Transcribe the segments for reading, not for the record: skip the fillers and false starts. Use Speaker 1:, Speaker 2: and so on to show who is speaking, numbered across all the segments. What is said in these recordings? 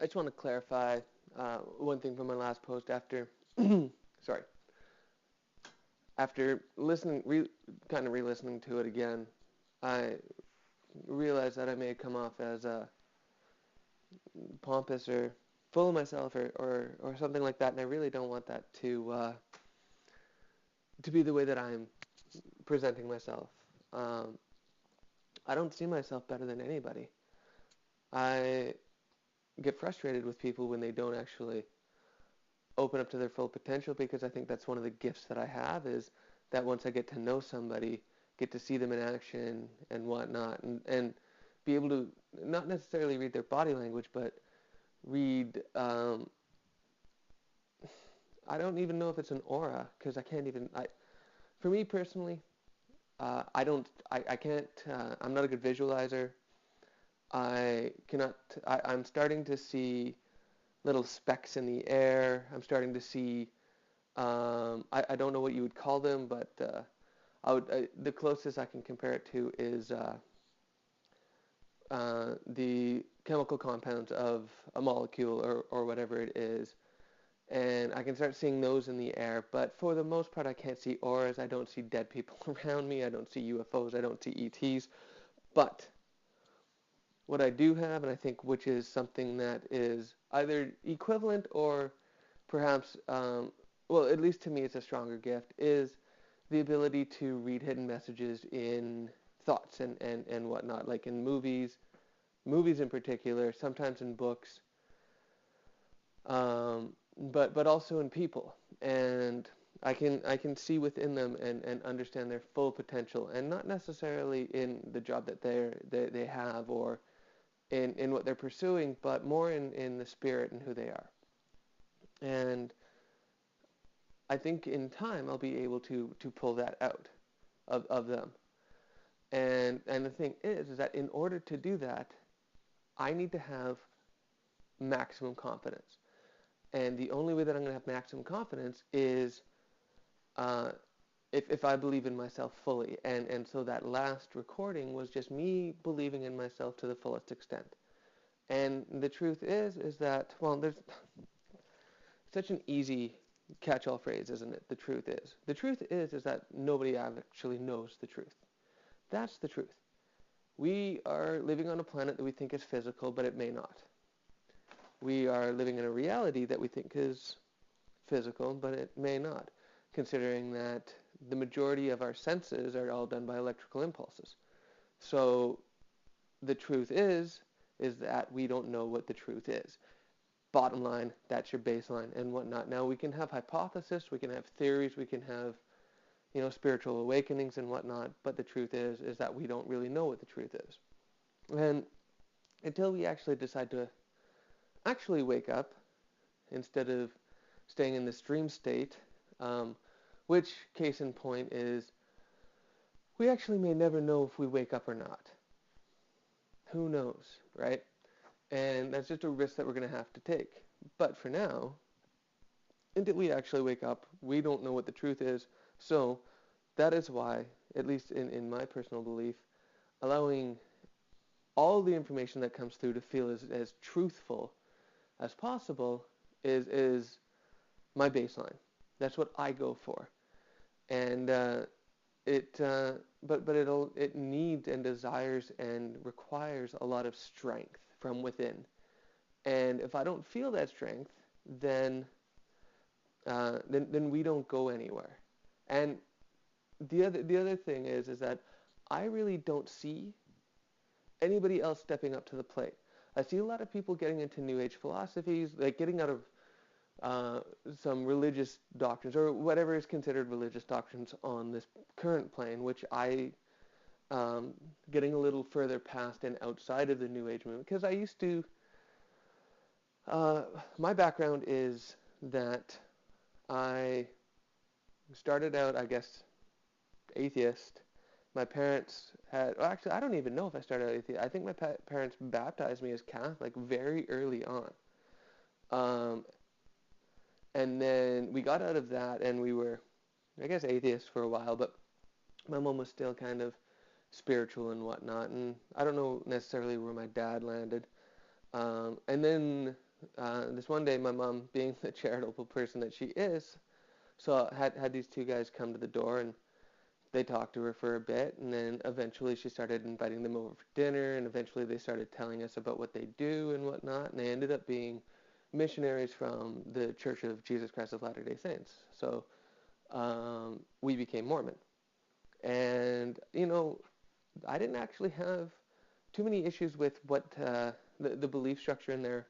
Speaker 1: I just want to clarify one thing from my last post after, sorry, after kind of re-listening to it again, I realized that I may come off as pompous or full of myself or something like that, and I really don't want that to be the way that I'm presenting myself. Um, I don't see myself better than anybody. I get frustrated with people when they don't actually open up to their full potential, because I think that's one of the gifts that I have, is that once I get to know somebody, get to see them in action and whatnot, and be able to not necessarily read their body language, but read, I don't even know if it's an aura, because for me personally, I can't, I'm not a good visualizer. I'm starting to see little specks in the air. I'm starting to see, I don't know what you would call them, but the closest I can compare it to is the chemical compounds of a molecule or whatever it is. And I can start seeing those in the air, but for the most part I can't see auras. I don't see dead people around me. I don't see UFOs. I don't see ETs. But what I do have, and I think which is something that is either equivalent or perhaps, well, at least to me it's a stronger gift, is the ability to read hidden messages in thoughts and whatnot, like in movies in particular, sometimes in books, but also in people. And I can see within them and understand their full potential, and not necessarily in the job that they have or in what they're pursuing, but more in the spirit and who they are. And I think in time I'll be able to pull that out of them. And the thing is that in order to do that, I need to have maximum confidence. And the only way that I'm going to have maximum confidence is uh, if I believe in myself fully. And so that last recording was just me believing in myself to the fullest extent. And the truth is that, well, there's such an easy catch-all phrase, isn't it? The truth is. The truth is that nobody actually knows the truth. That's the truth. We are living on a planet that we think is physical, but it may not. We are living in a reality that we think is physical, but it may not, considering that the majority of our senses are all done by electrical impulses. So the truth is that we don't know what the truth is. Bottom line, that's your baseline and whatnot. Now we can have hypotheses, we can have theories, we can have, spiritual awakenings and whatnot, but the truth is that we don't really know what the truth is. And until we actually decide to actually wake up instead of staying in this dream state, which case in point is we actually may never know if we wake up or not. Who knows, right? And that's just a risk that we're going to have to take. But for now, until we actually wake up, we don't know what the truth is. So that is why, at least in my personal belief, allowing all the information that comes through to feel as truthful as possible is my baseline. That's what I go for. And it needs and desires and requires a lot of strength from within. And if I don't feel that strength, then we don't go anywhere. And the other thing is that I really don't see anybody else stepping up to the plate. I see a lot of people getting into New Age philosophies, like getting out of some religious doctrines, or whatever is considered religious doctrines on this current plane, which I getting a little further past and outside of the New Age movement, because I used to, my background is that I started out, I guess, atheist. My parents well, actually, I don't even know if I started out atheist. I think my parents baptized me as Catholic very early on. Um, and then we got out of that and we were, I guess, atheists for a while, but my mom was still kind of spiritual and whatnot, and I don't know necessarily where my dad landed. And then this one day, my mom, being the charitable person that she is, had these two guys come to the door, and they talked to her for a bit, and then eventually she started inviting them over for dinner, and eventually they started telling us about what they do and whatnot, and they ended up being missionaries from the Church of Jesus Christ of Latter-day Saints. So we became Mormon. And, I didn't actually have too many issues with what the belief structure in there.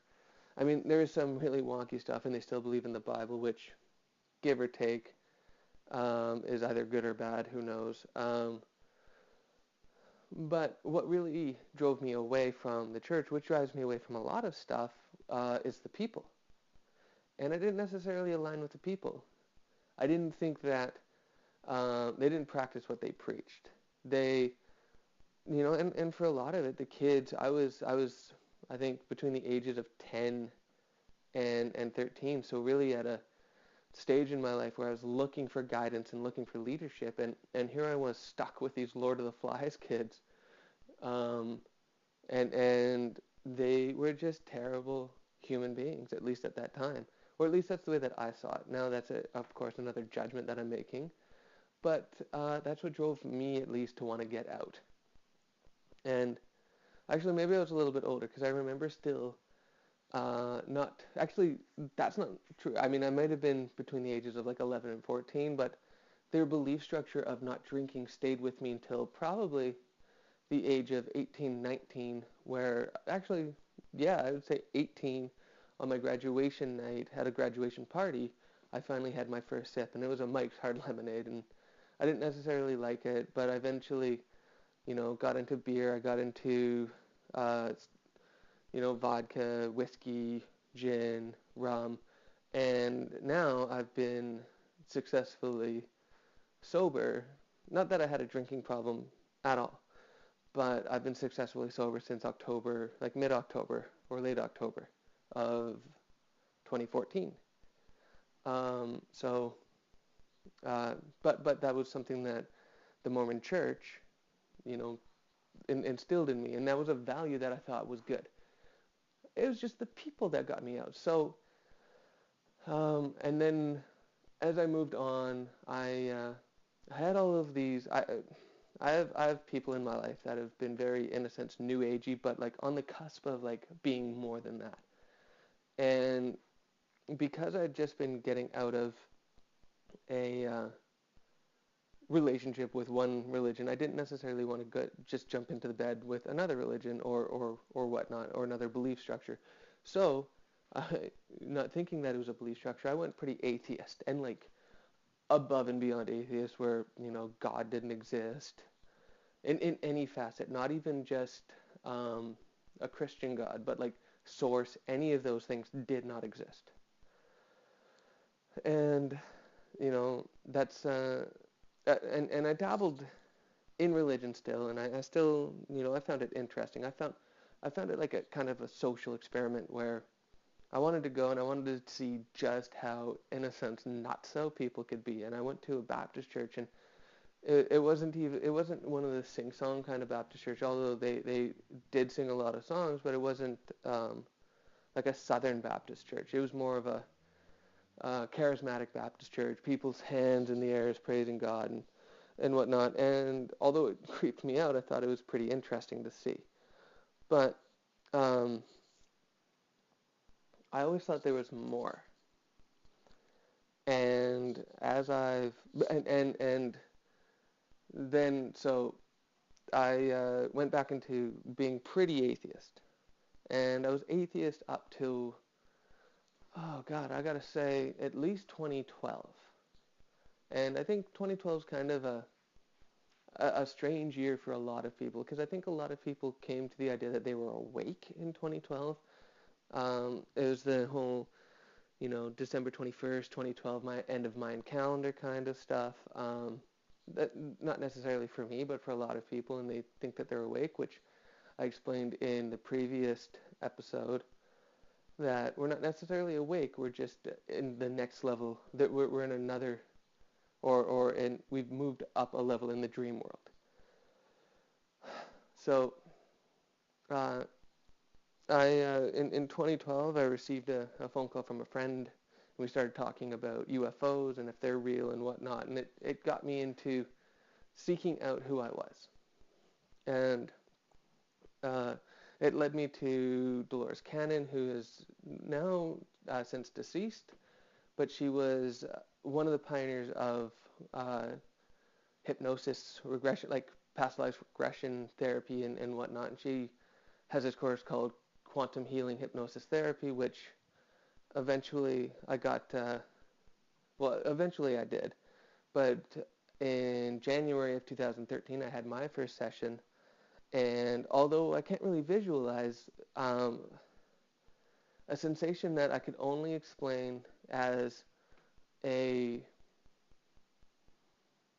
Speaker 1: I mean, there is some really wonky stuff, and they still believe in the Bible, which, give or take, is either good or bad, who knows. But what really drove me away from the church, which drives me away from a lot of stuff, is the people. And I didn't necessarily align with the people. I didn't think that they didn't practice what they preached. They, and for a lot of it, the kids, I think, between the ages of 10 and 13, so really at a stage in my life where I was looking for guidance and looking for leadership, and here I was stuck with these Lord of the Flies kids, and they were just terrible human beings, at least at that time, or at least that's the way that I saw it. Now that's, of course, another judgment that I'm making, but that's what drove me, at least, to want to get out. And actually, maybe I was a little bit older, because I remember still not, actually, that's not true. I mean, I might have been between the ages of like 11 and 14, but their belief structure of not drinking stayed with me until probably the age of 18, 19, where actually, yeah, I would say 18, on my graduation night, at a graduation party, I finally had my first sip, and it was a Mike's Hard Lemonade, and I didn't necessarily like it, but I eventually, got into beer. I got into vodka, whiskey, gin, rum, and now I've been successfully sober. Not that I had a drinking problem at all, but I've been successfully sober since October, like mid-October or late October of 2014. So, but that was something that the Mormon Church, instilled in me, and that was a value that I thought was good. It was just the people that got me out. So, and then as I moved on, I had all of these. I have people in my life that have been very, in a sense, new agey, but like on the cusp of like being more than that. And because I'd just been getting out of a relationship with one religion, I didn't necessarily want to just jump into the bed with another religion or whatnot, or another belief structure. So, not thinking that it was a belief structure, I went pretty atheist, and like above and beyond atheist, where God didn't exist in any facet, not even just a Christian God, but like source, any of those things did not exist. And that's and I dabbled in religion still, and I still, I found it interesting. I found it like a kind of a social experiment where I wanted to go and I wanted to see just how, in a sense, not so people could be. And I went to a Baptist church, and it wasn't one of the sing-song kind of Baptist church, although they did sing a lot of songs, but it wasn't like a Southern Baptist church. It was more of a charismatic Baptist church, people's hands in the air is praising God and whatnot. And although it creeped me out, I thought it was pretty interesting to see. But I always thought there was more. And as I've and then so I went back into being pretty atheist, and I was atheist up to, oh God, I gotta say at least 2012. And I think 2012 is kind of a strange year for a lot of people, because I think a lot of people came to the idea that they were awake in 2012. It was the whole, December 21st, 2012, my end of Mayan calendar kind of stuff. That not necessarily for me, but for a lot of people, and they think that they're awake, which I explained in the previous episode, that we're not necessarily awake, we're just in the next level, that we're in another, and we've moved up a level in the dream world. So, In 2012, I received a phone call from a friend. We started talking about UFOs and if they're real and whatnot, and it got me into seeking out who I was. And uh, it led me to Dolores Cannon, who is now since deceased, but she was one of the pioneers of uh, hypnosis regression, like past life regression therapy and whatnot. And she has this course called Quantum Healing Hypnosis Therapy, which eventually I got, well, eventually I did. But in January of 2013, I had my first session. And although I can't really visualize a sensation that I could only explain as a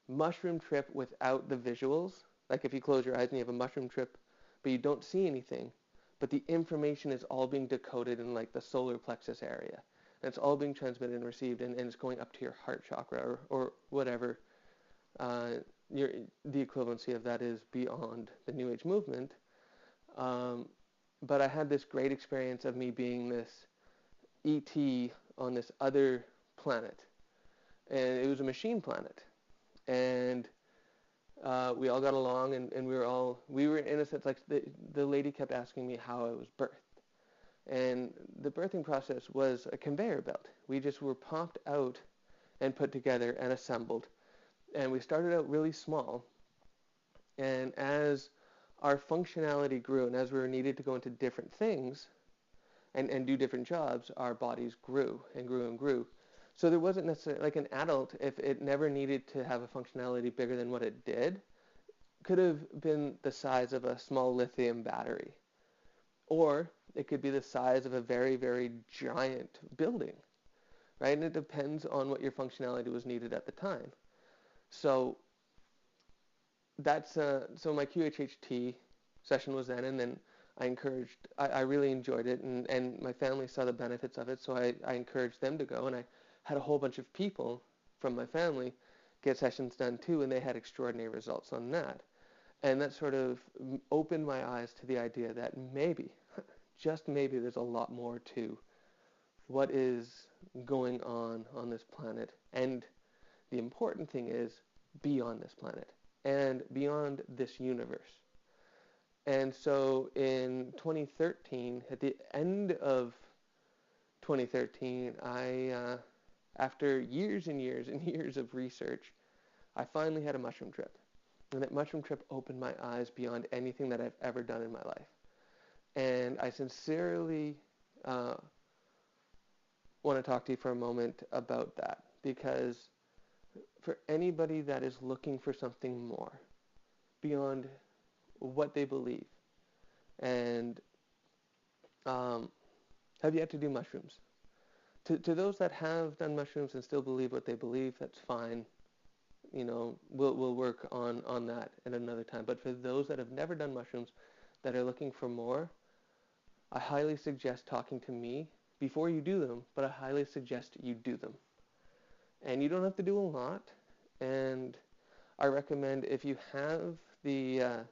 Speaker 1: mushroom trip without the visuals, like if you close your eyes and you have a mushroom trip, but you don't see anything, but the information is all being decoded in like the solar plexus area. And it's all being transmitted and received, and it's going up to your heart chakra or whatever uh, the equivalency of that is beyond the New Age movement. Um, but I had this great experience of me being this ET on this other planet, and it was a machine planet, and we all got along, and we were in a sense like the lady kept asking me how I was birthed, and the birthing process was a conveyor belt. We just were popped out and put together and assembled, and we started out really small, and as our functionality grew and as we were needed to go into different things and do different jobs, our bodies grew and grew and grew. So there wasn't necessarily, like an adult, if it never needed to have a functionality bigger than what it did, could have been the size of a small lithium battery. Or it could be the size of a very, very giant building, right? And it depends on what your functionality was needed at the time. So so my QHHT session was then, and then I really enjoyed it, and my family saw the benefits of it, so I encouraged them to go, and I had a whole bunch of people from my family get sessions done too, and they had extraordinary results on that. And that sort of opened my eyes to the idea that maybe, just maybe, there's a lot more to what is going on this planet. And the important thing is beyond this planet and beyond this universe. And so in 2013, at the end of 2013, after years and years and years of research, I finally had a mushroom trip. And that mushroom trip opened my eyes beyond anything that I've ever done in my life. And I sincerely want to talk to you for a moment about that, because for anybody that is looking for something more beyond what they believe and have yet to do mushrooms, to those that have done mushrooms and still believe what they believe, that's fine. You know, we'll work on that at another time. But for those that have never done mushrooms, that are looking for more, I highly suggest talking to me before you do them, but I highly suggest you do them. And you don't have to do a lot. And I recommend, if you have the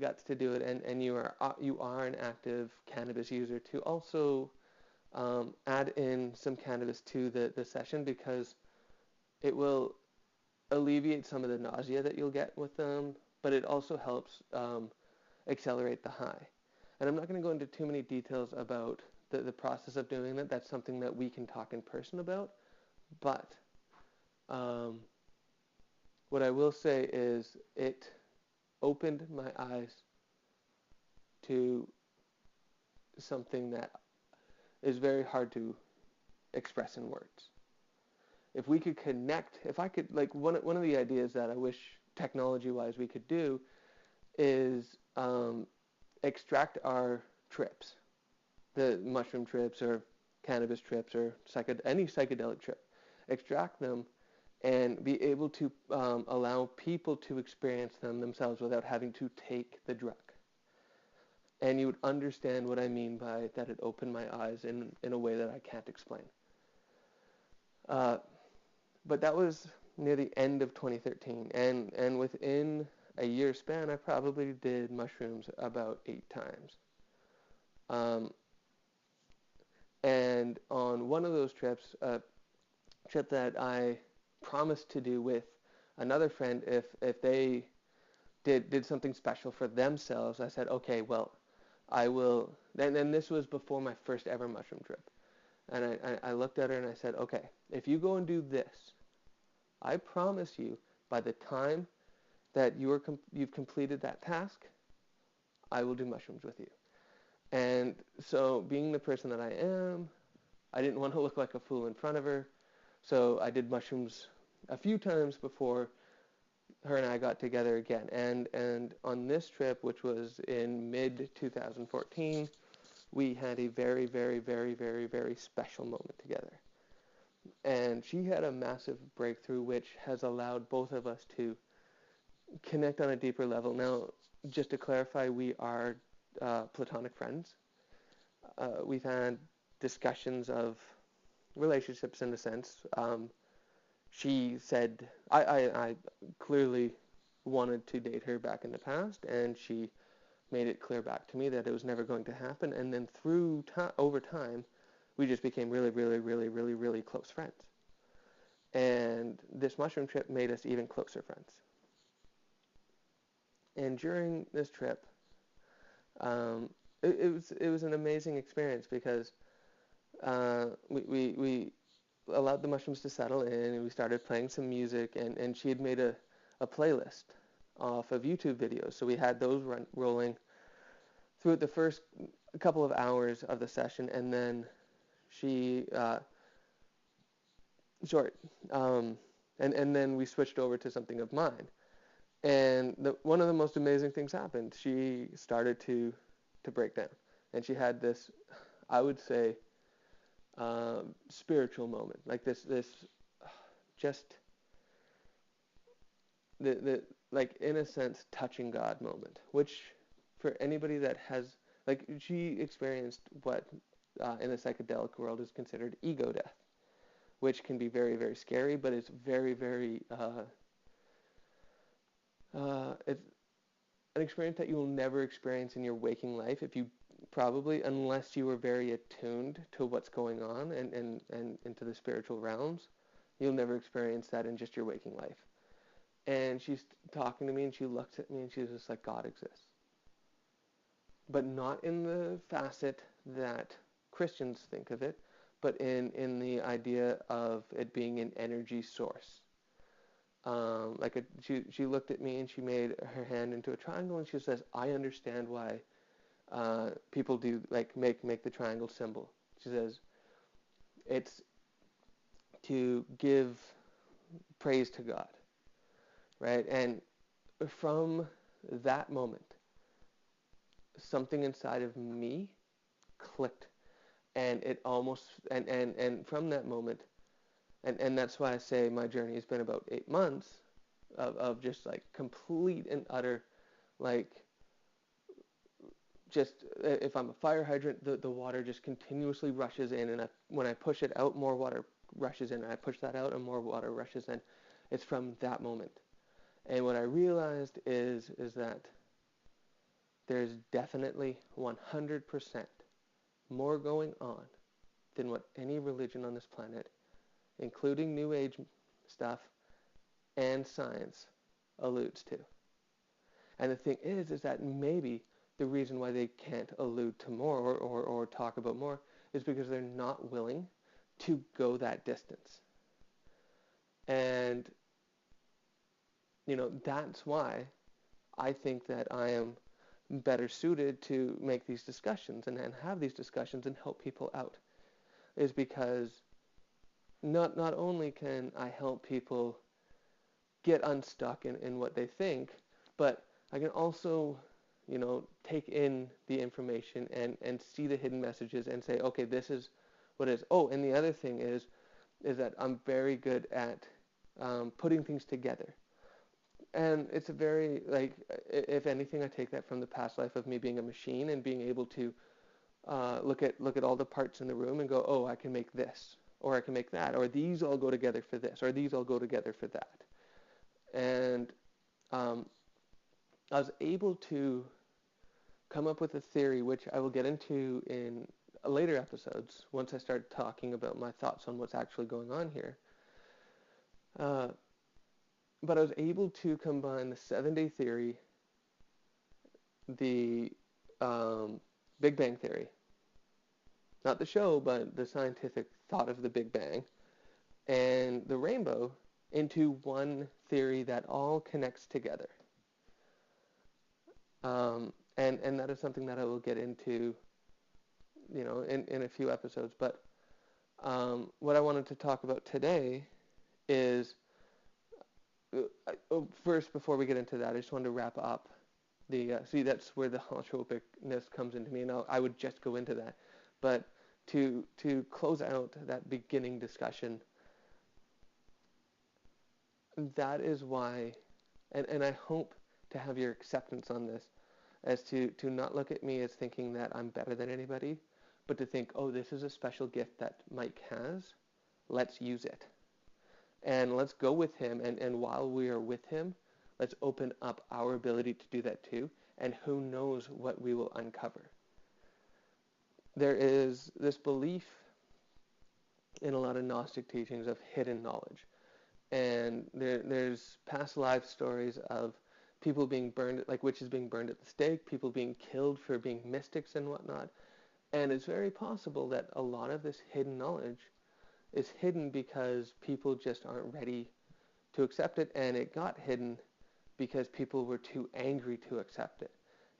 Speaker 1: guts to do it, and you are an active cannabis user, to also add in some cannabis to the session, because it will alleviate some of the nausea that you'll get with them, but it also helps accelerate the high. And I'm not going to go into too many details about the process of doing that. That's something that we can talk in person about. But what I will say is it opened my eyes to something that is very hard to express in words. If we could connect, if I could, like one of the ideas that I wish technology-wise we could do is extract our trips, the mushroom trips or cannabis trips or any psychedelic trip, extract them and be able to allow people to experience them themselves without having to take the drug. And you would understand what I mean by that it opened my eyes in a way that I can't explain. But that was near the end of 2013, and within a year span, I probably did mushrooms about 8 times. Um, and on one of those trips, a trip that I promised to do with another friend, if they did something special for themselves, I said, okay, well, I will. And this was before my first ever mushroom trip. And I looked at her and I said, okay, if you go and do this, I promise you, by the time that you've completed that task, I will do mushrooms with you. And so, being the person that I am, I didn't want to look like a fool in front of her. So I did mushrooms a few times before her and I got together again. And on this trip, which was in mid 2014, we had a very, very, very, very, very special moment together. And she had a massive breakthrough, which has allowed both of us to connect on a deeper level. Now, just to clarify, we are platonic friends. We've had discussions of relationships in a sense. She said, I clearly wanted to date her back in the past, and she made it clear back to me that it was never going to happen. And then over time, we just became really, really, really, really, really close friends. And this mushroom trip made us even closer friends. And during this trip, it was an amazing experience because we allowed the mushrooms to settle in, and we started playing some music, and she had made a playlist off of YouTube videos. So we had those rolling throughout the first couple of hours of the session, and then she, and then we switched over to something of mine. And one of the most amazing things happened. She started to break down, and she had this, I would say, spiritual moment, like this just the like, in a sense, touching God moment, which for anybody that has, like, she experienced what in the psychedelic world is considered ego death, which can be very, very scary, but it's very, very it's an experience that you will never experience in your waking life, if you probably, unless you were very attuned to what's going on and into the spiritual realms, you'll never experience that in just your waking life. And she's talking to me, and she looks at me, and she's just like, God exists. But not in the facet that Christians think of it, but in the idea of it being an energy source. She looked at me, and she made her hand into a triangle, and she says, I understand why people do, like, make the triangle symbol. She says, it's to give praise to God, right? And from that moment, something inside of me clicked, and it almost, and from that moment, and that's why I say my journey has been about 8 months of just, like, complete and utter, like, just, if I'm a fire hydrant, the water just continuously rushes in, and when I push it out, more water rushes in, and I push that out, and more water rushes in. It's from that moment. And what I realized is that there's definitely 100% more going on than what any religion on this planet, including New Age stuff and science, alludes to. And the thing is that maybe the reason why they can't allude to more or talk about more is because they're not willing to go that distance. And, that's why I think that I am better suited to make these discussions and have these discussions and help people out, is because not only can I help people get unstuck in what they think, but I can also, take in the information and see the hidden messages and say, okay, this is what it is. Oh, and the other thing is that I'm very good at putting things together. And it's a very, like, if anything, I take that from the past life of me being a machine and being able to look at all the parts in the room and go, oh, I can make this, or I can make that, or these all go together for this, or these all go together for that. And I was able to come up with a theory, which I will get into in later episodes once I start talking about my thoughts on what's actually going on here. Uh, but I was able to combine the 7-day theory, the Big Bang theory, not the show, but the scientific thought of the Big Bang, and the rainbow into one theory that all connects together. And that is something that I will get into, in a few episodes. But what I wanted to talk about today is, first, before we get into that, I just wanted to wrap up see, that's where the holotropicness comes into me, and I would just go into that. But to close out that beginning discussion, that is why, and I hope to have your acceptance on this, as to not look at me as thinking that I'm better than anybody, but to think, oh, this is a special gift that Mike has. Let's use it. And let's go with him, and while we are with him, let's open up our ability to do that too, and who knows what we will uncover. There is this belief in a lot of Gnostic teachings of hidden knowledge. And there's past life stories of people being burned, like witches being burned at the stake, people being killed for being mystics and whatnot. And it's very possible that a lot of this hidden knowledge is hidden because people just aren't ready to accept it, and it got hidden because people were too angry to accept it.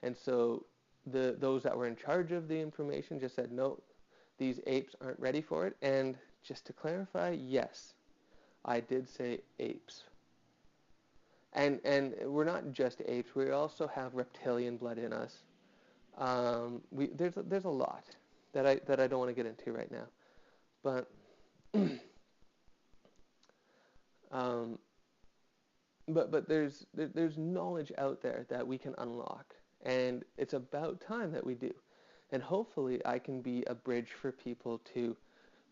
Speaker 1: And so those that were in charge of the information just said, no, these apes aren't ready for it. And just to clarify, yes, I did say apes. And we're not just apes. We also have reptilian blood in us. There's a lot that I don't want to get into right now. But but there's knowledge out there that we can unlock, and it's about time that we do. And hopefully I can be a bridge for people to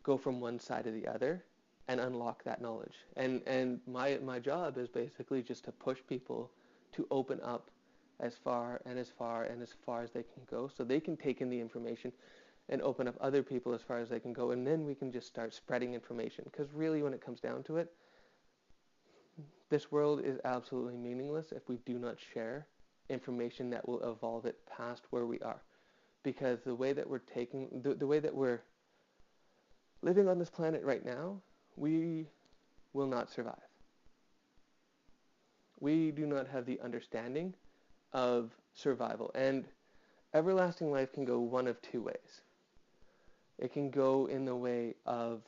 Speaker 1: go from one side to the other and unlock that knowledge. And my job is basically just to push people to open up as far and as far and as far as they can go, so they can take in the information and open up other people as far as they can go, and then we can just start spreading information. Because really, when it comes down to it, this world is absolutely meaningless if we do not share information that will evolve it past where we are. Because the way that we're the way that we're living on this planet right now, we will not survive. We do not have the understanding of survival. And everlasting life can go one of two ways. It can go in the way of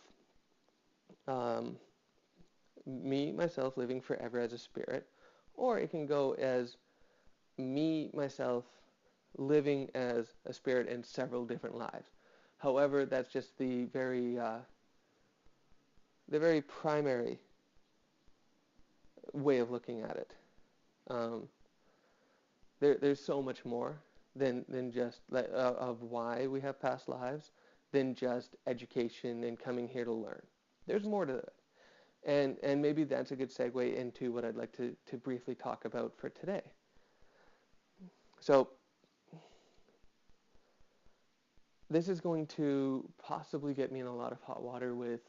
Speaker 1: me, myself, living forever as a spirit, or it can go as me, myself, living as a spirit in several different lives. However, that's just the very primary way of looking at it. There's so much more than just of why we have past lives than just education and coming here to learn. There's more to it. And maybe that's a good segue into what I'd like to briefly talk about for today. So this is going to possibly get me in a lot of hot water with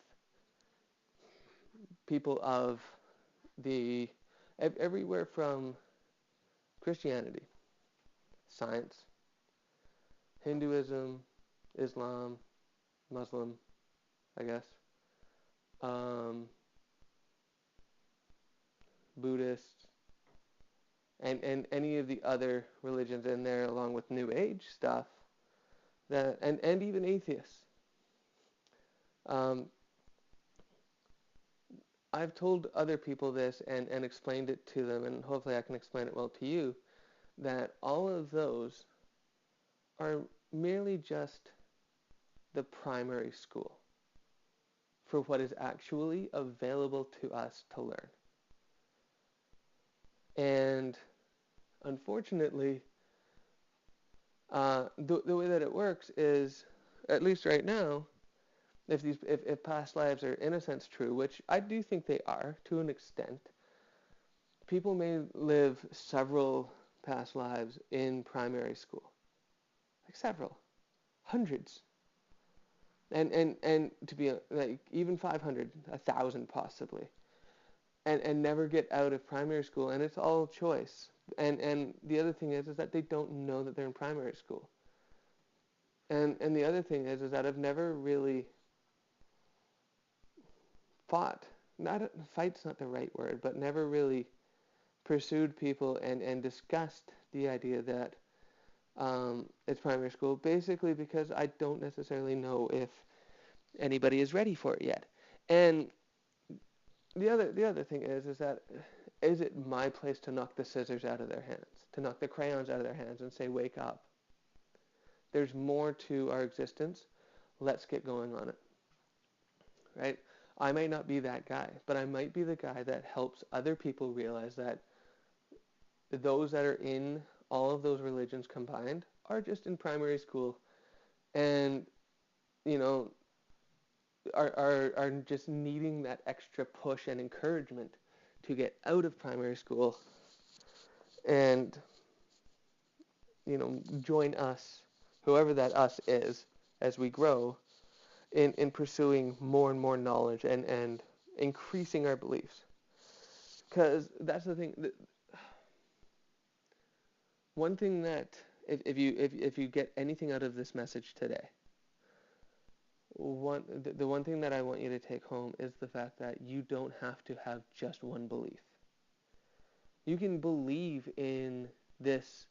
Speaker 1: people of everywhere from Christianity, science, Hinduism, Islam, Muslim, I guess, Buddhist, and any of the other religions in there, along with New Age stuff, and even atheists. I've told other people this and explained it to them, and hopefully I can explain it well to you, that all of those are merely just the primary school for what is actually available to us to learn. And unfortunately, the way that it works is, at least right now, if past lives are in a sense true, which I do think they are to an extent, people may live several past lives in primary school. Like several, hundreds. And to be like even 500, 1,000 possibly. And never get out of primary school, and it's all choice. And the other thing is that they don't know that they're in primary school. And the other thing is that I've never really fought, not fight's not the right word, but never really pursued people and discussed the idea that it's primary school, basically because I don't necessarily know if anybody is ready for it yet. And the other thing is that is it my place to knock the scissors out of their hands, to knock the crayons out of their hands and say, wake up. There's more to our existence. Let's get going on it. Right? I might not be that guy, but I might be the guy that helps other people realize that those that are in all of those religions combined are just in primary school and, you know, are just needing that extra push and encouragement to get out of primary school and, you know, join us, whoever that us is, as we grow in pursuing more and more knowledge and increasing our beliefs. Because that's the thing. One thing that if you get anything out of this message today, the one thing that I want you to take home is the fact that you don't have to have just one belief. You can believe in this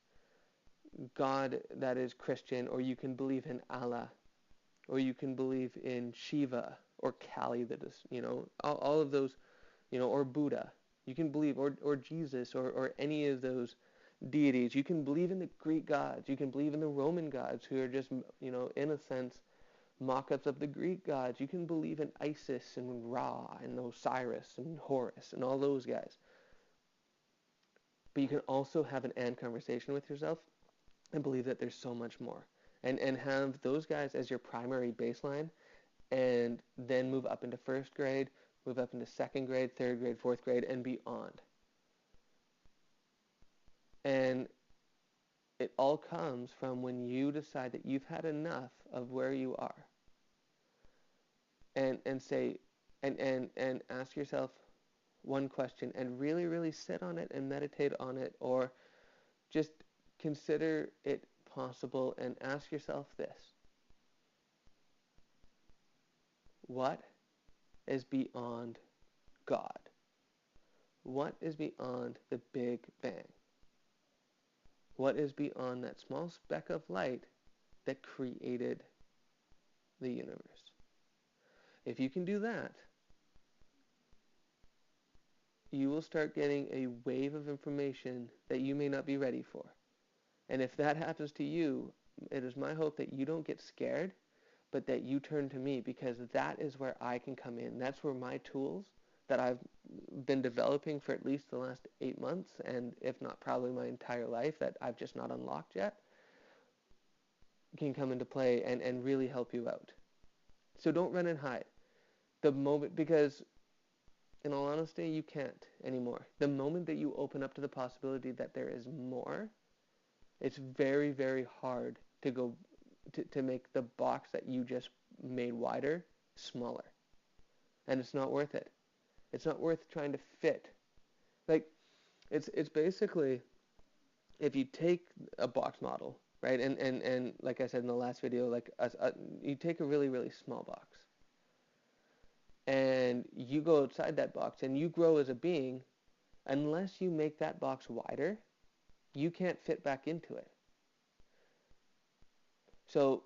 Speaker 1: God that is Christian, or you can believe in Allah, or you can believe in Shiva or Kali, that is, you know, all of those, you know, or Buddha. You can believe, or Jesus, or any of those deities. You can believe in the Greek gods. You can believe in the Roman gods, who are just, you know, in a sense, mock-ups of the Greek gods. You can believe in Isis and Ra and Osiris and Horus and all those guys. But you can also have an and conversation with yourself and believe that there's so much more. And have those guys as your primary baseline, and then move up into first grade, move up into second grade, third grade, fourth grade, and beyond. And it all comes from when you decide that you've had enough of where you are. And say, and ask yourself one question and really, really sit on it and meditate on it, or just consider it possible and ask yourself this: what is beyond God? What is beyond the Big Bang? What is beyond that small speck of light that created the universe? If you can do that, you will start getting a wave of information that you may not be ready for. And if that happens to you, it is my hope that you don't get scared, but that you turn to me, because that is where I can come in. That's where my tools that I've been developing for at least the last 8 months, and if not probably my entire life, that I've just not unlocked yet, can come into play and really help you out. So don't run and hide. The moment, because in all honesty, you can't anymore. The moment that you open up to the possibility that there is more, it's very, very hard to go to make the box that you just made wider smaller. And it's not worth it. It's not worth trying to fit. Like, it's basically, if you take a box model, right, and like I said in the last video, like you take a really, really small box, and you go outside that box and you grow as a being, unless you make that box wider, you can't fit back into it. So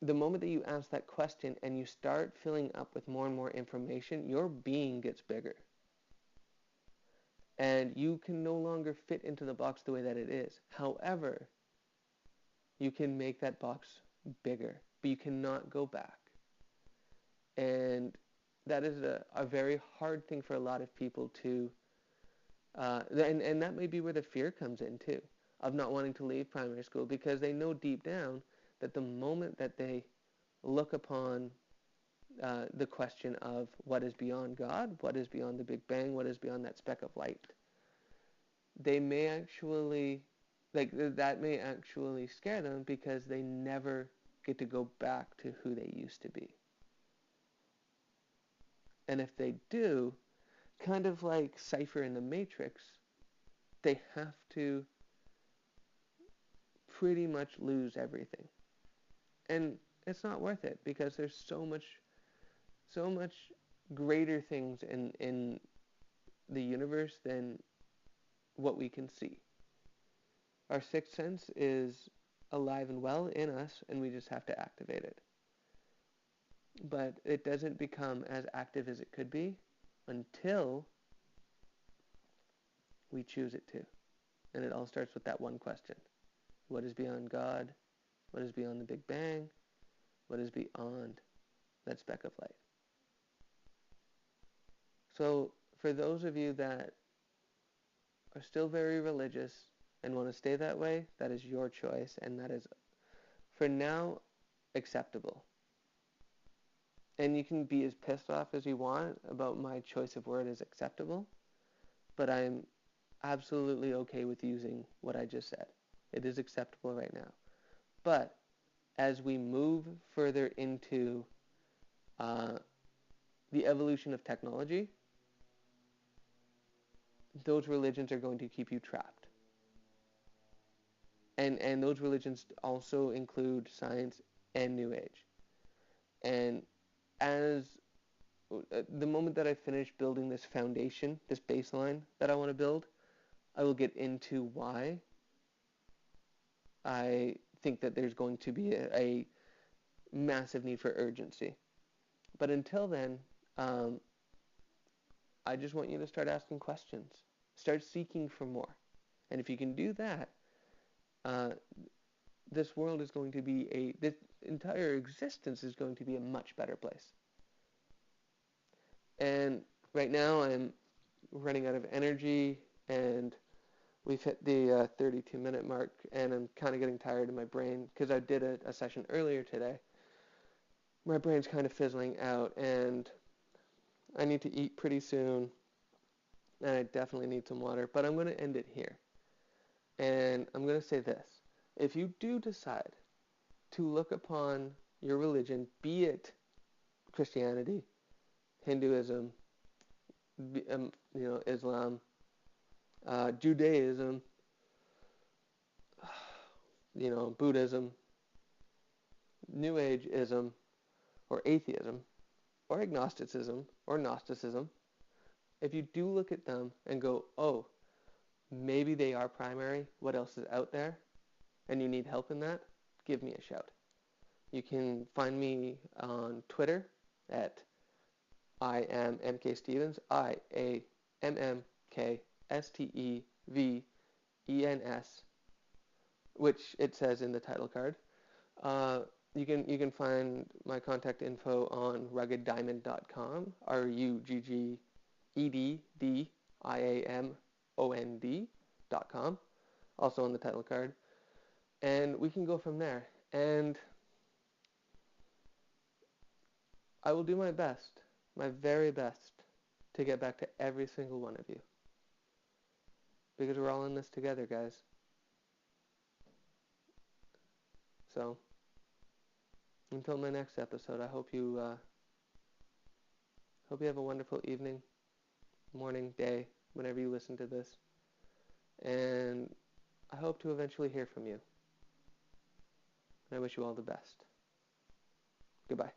Speaker 1: the moment that you ask that question and you start filling up with more and more information, your being gets bigger. And you can no longer fit into the box the way that it is. However, you can make that box bigger, but you cannot go back. And that is a very hard thing for a lot of people to, and that may be where the fear comes in too, of not wanting to leave primary school, because they know deep down that the moment that they look upon the question of what is beyond God, what is beyond the Big Bang, what is beyond that speck of light, they may actually Like that may actually scare them because they never get to go back to who they used to be. And if they do, kind of like Cypher in the Matrix, they have to pretty much lose everything. And it's not worth it because there's so much greater things in the universe than what we can see. Our sixth sense is alive and well in us, and we just have to activate it. But it doesn't become as active as it could be until we choose it to. And it all starts with that one question. What is beyond God? What is beyond the Big Bang? What is beyond that speck of light? So for those of you that are still very religious and want to stay that way, that is your choice, and that is, for now, acceptable. And you can be as pissed off as you want about my choice of word as acceptable, but I'm absolutely okay with using what I just said. It is acceptable right now. But as we move further into the evolution of technology, those religions are going to keep you trapped. And those religions also include science and New Age. And as the moment that I finish building this foundation, this baseline that I want to build, I will get into why I think that there's going to be a massive need for urgency. But until then, I just want you to start asking questions. Start seeking for more. And if you can do that, this world is going to be this entire existence is going to be a much better place. And right now I'm running out of energy, and we've hit the 32-minute mark, and I'm kind of getting tired in my brain because I did a session earlier today. My brain's kind of fizzling out, and I need to eat pretty soon, and I definitely need some water, but I'm going to end it here. And I'm going to say this. If you do decide to look upon your religion, be it Christianity, Hinduism, Islam, Judaism, Buddhism, New Ageism, or atheism, or agnosticism, or Gnosticism, if you do look at them and go, oh, maybe they are primary, what else is out there, and you need help in that, give me a shout. You can find me on Twitter at I am MK Stevens, IAMMKSTEVENS, which it says in the title card. You can find my contact info on ruggedDiAMOND.com, ruggedDiamond.com, also on the title card, and we can go from there. And I will do my best, my very best, to get back to every single one of you, because we're all in this together, guys. So until my next episode, I hope you have a wonderful evening, morning, day, whenever you listen to this, and I hope to eventually hear from you. And I wish you all the best. Goodbye.